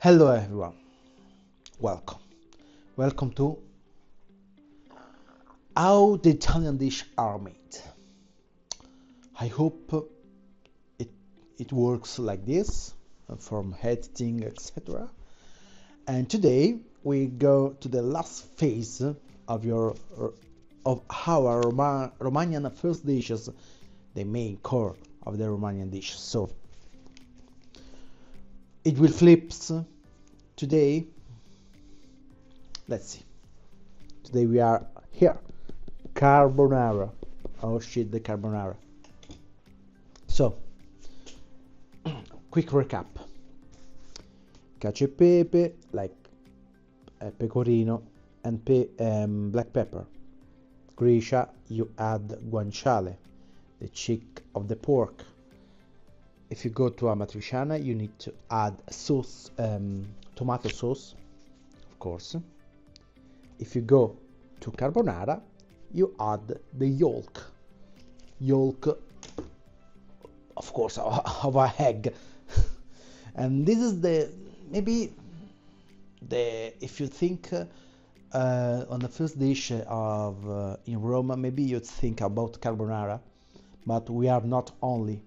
Hello everyone, welcome to How the Italian Dish Are Made. I hope it, it works like this, from editing, etc. And today we go to the last phase of our Romanian first dishes, the main core of the Romanian dish. So it will flips today. Let's see. Today we are here. Carbonara. Oh shit, the carbonara. So, quick recap. Cacio e pepe, like pecorino, and black pepper. Grisha, you add guanciale, the cheek of the pork. If you go to amatriciana, you need to add sauce, tomato sauce, of course. If you go to carbonara, you add the yolk, of course, of a egg. And this is if you think on the first dish of in Roma, maybe you'd think about carbonara, but we are not only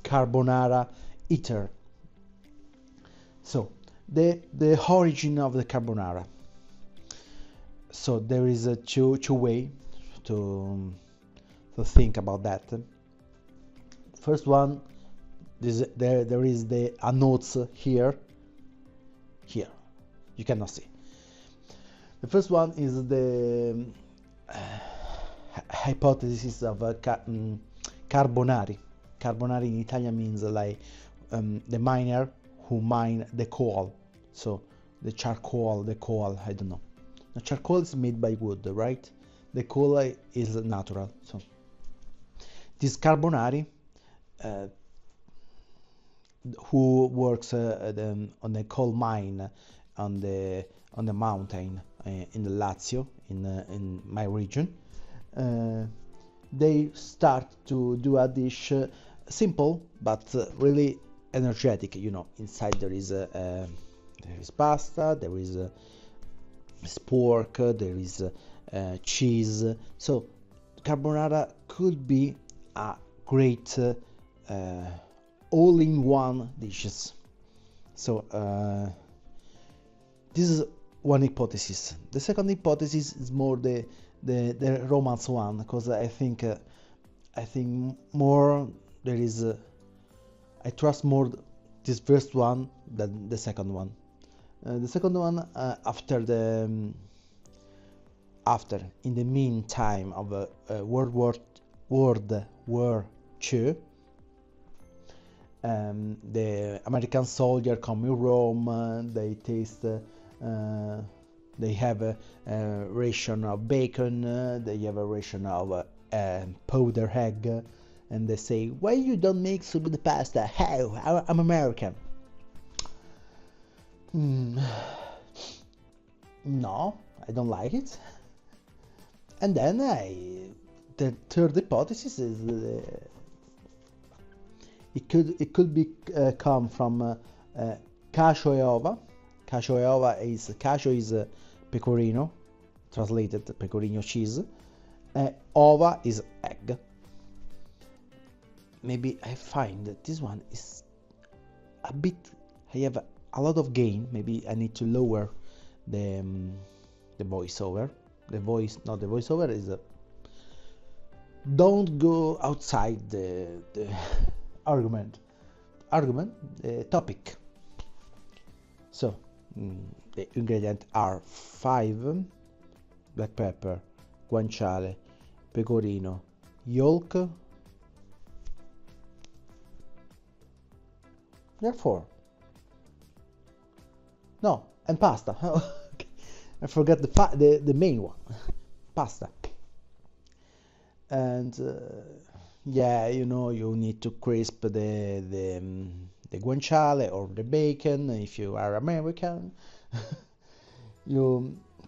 carbonara eater. So the origin of the carbonara. So there is a two way to think about that. First one, there is the notes here. You cannot see. The first one is the hypothesis of carbonari. Carbonari in Italian means like the miner who mine the coal. So the charcoal, the coal, I don't know. The charcoal is made by wood, right? The coal is natural. So this carbonari, who works on the coal mine on the mountain in the Lazio, in my region, they start to do a dish simple but really energetic. You know, inside there is pasta, there is pork, there is cheese. So carbonara could be a great all-in-one dishes. So this is one hypothesis. The second hypothesis is more the romance one, because I think more there is I trust more this first one than the second one. The second one, after in the meantime of World War II, the American soldier come in Rome. They taste. They have a ration of bacon. They have a ration of powder egg, and they say, "Why you don't mix with the pasta? How? I'm American." No, I don't like it. And then the third hypothesis is it could be come from cacio e ova. Cacio is pecorino, translated pecorino cheese. Ova is egg. Maybe I find that this one is a bit. I have a lot of gain. Maybe I need to lower the voiceover. The voiceover is don't go outside the argument, the topic. So the ingredients are 5: black pepper, guanciale, pecorino, yolk. There are 4. No, and pasta. I forgot the main one, pasta. And yeah, you know, you need to crisp the guanciale or the bacon if you are American.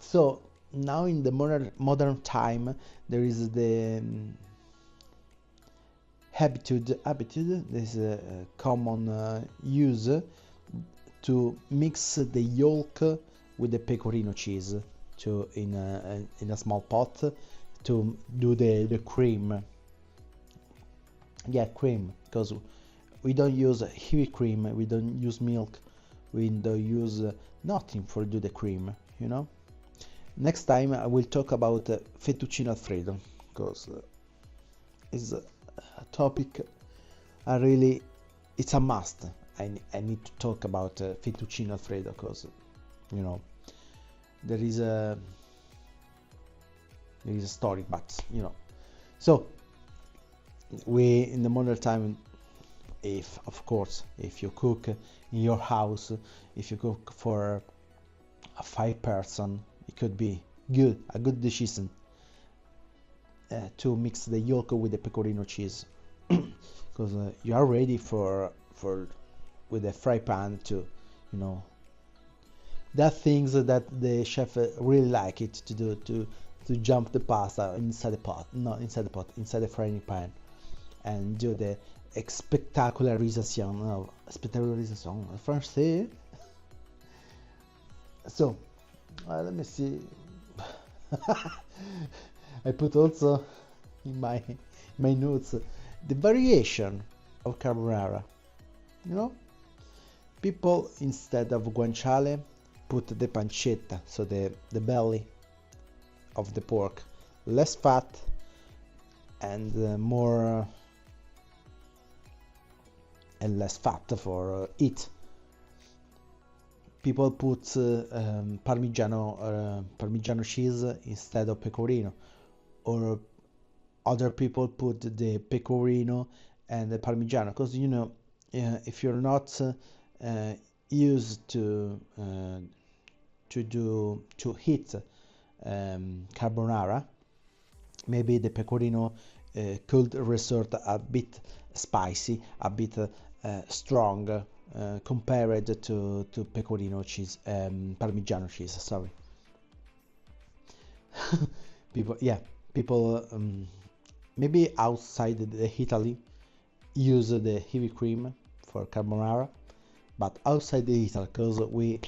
So now in the modern time there is the habitude. This is a common use to mix the yolk with the pecorino cheese to in a small pot to do the cream. Yeah, cream, because we don't use heavy cream, we don't use milk, we don't use nothing for do the cream, you know. Next time I will talk about fettuccine alfredo, because it's a topic I really, it's a must. I need to talk about fettuccine alfredo, because you know there is a story, but you know. So we in the modern time, if of course if you cook in your house, if you cook for a 5 person, it could be a good decision to mix the yolk with the pecorino cheese, because you are ready for with a fry pan to, you know, that things that the chef really like it to do, to jump the pasta inside the pot, not inside the pot, inside the frying pan, and do the spectacularisation, no, spectacularisation en français. So let me see. I put also in my notes the variation of carbonara. You know, people instead of guanciale put the pancetta, so the belly of the pork, less fat and more and less fat for eat. People put Parmigiano cheese instead of pecorino, or other people put the pecorino and the Parmigiano, because you know, if you're not used to heat carbonara, maybe the pecorino could resort a bit spicy, a bit strong compared to pecorino cheese, Parmigiano cheese. Sorry. People maybe outside Italy use the heavy cream for carbonara, but outside the Italy, because we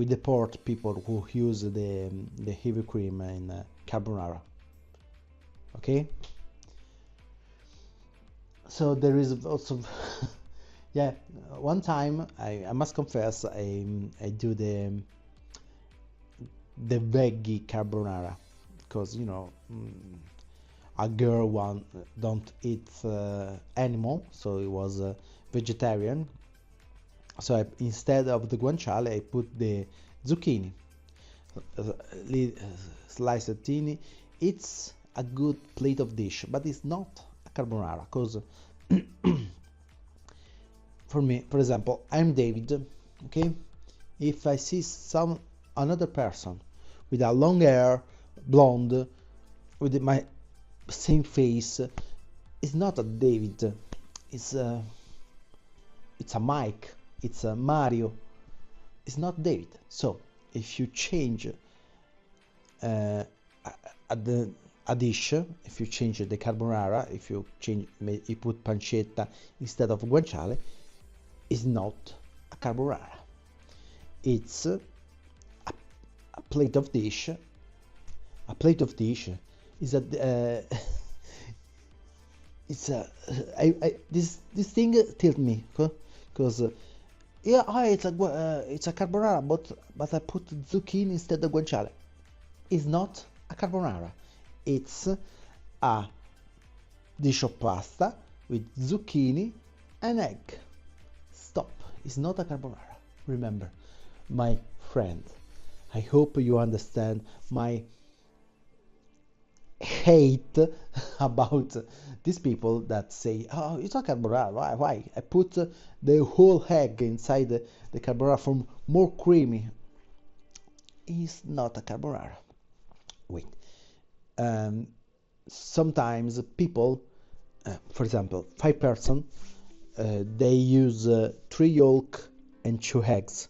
deport people who use the heavy cream in carbonara. Okay. So there is also yeah, one time I must confess I do the veggie carbonara, because you know, a girl don't eat animal, so it was vegetarian. So instead of the guanciale, I put the zucchini, sliced thin. It's a good plate of dish, but it's not a carbonara, because for me, for example, I'm David, okay? If I see another person with a long hair, blonde, with my same face, it's not a David, it's a Mike, it's a Mario, it's not David. So if you change a dish, if you change the carbonara, if you put pancetta instead of guanciale, it's not a carbonara. It's a plate of dish. A plate of dish is a this thing tilts me, because it's a carbonara, but I put zucchini instead of guanciale. It's not a carbonara. It's a dish of pasta with zucchini and egg. Stop. It's not a carbonara. Remember, my friend. I hope you understand my hate about these people that say, oh, it's not carbonara. Why? I put the whole egg inside the carbonara for more creamy. It's not a carbonara. Wait. Sometimes people, for example, 5 person, they use 3 yolk and 2 eggs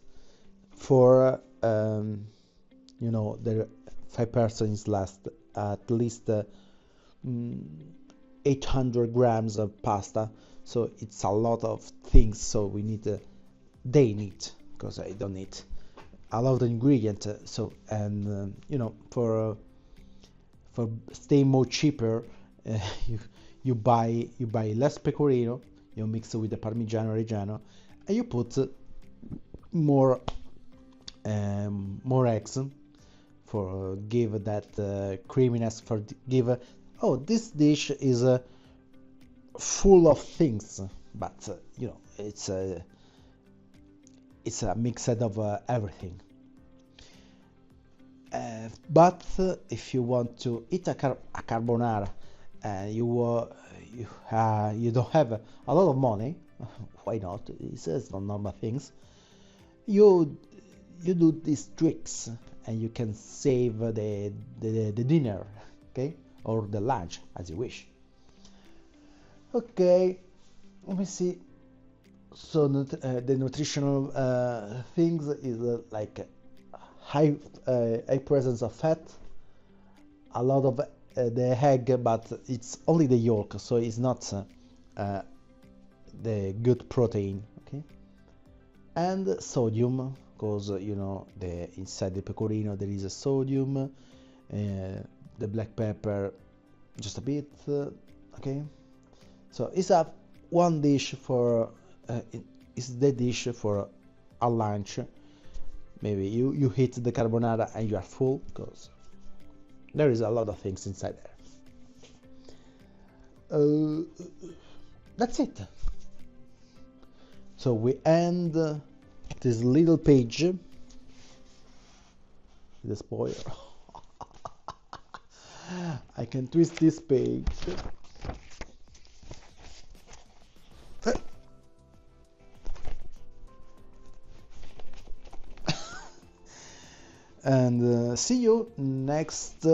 for you know, the 5 person is last at least 800 grams of pasta, so it's a lot of things. So they need because I don't need a lot of ingredient. So and you know, for stay more cheaper, you you buy less pecorino, you mix it with the Parmigiano Reggiano, and you put more more eggs for give that creaminess, for give oh, this dish is full of things, but you know, it's a mix of everything. But if you want to eat a carbonara, you don't have a lot of money, why not? It's not normal things. You do these tricks, and you can save the dinner, okay, or the lunch as you wish. Okay, let me see. So the nutritional things is like high presence of fat, a lot of the egg, but it's only the yolk, so it's not the good protein, okay? And sodium, because you know, the inside the pecorino there is a sodium, the black pepper just a bit, okay? So it's a one dish for it's the dish for a lunch. Maybe you hit the carbonara and you are full, because there is a lot of things inside there. That's it. So we end this little page, the spoiler. I can twist this page. And see you next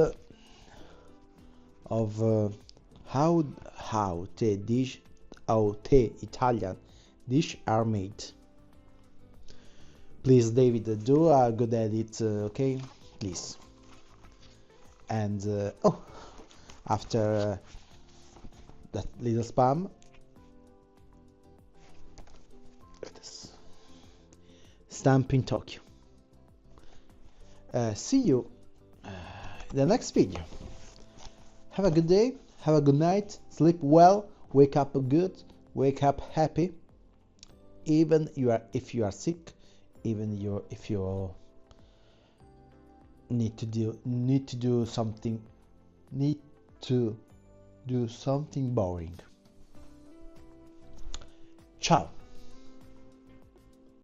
of how the Italian dish are made. Please, David, do a good edit, okay? Please. And oh, after that little spam, stamp in Tokyo. See you in the next video. Have a good day, have a good night, sleep well, wake up good, wake up happy. Even if you are sick, even if you need to do something boring. Ciao.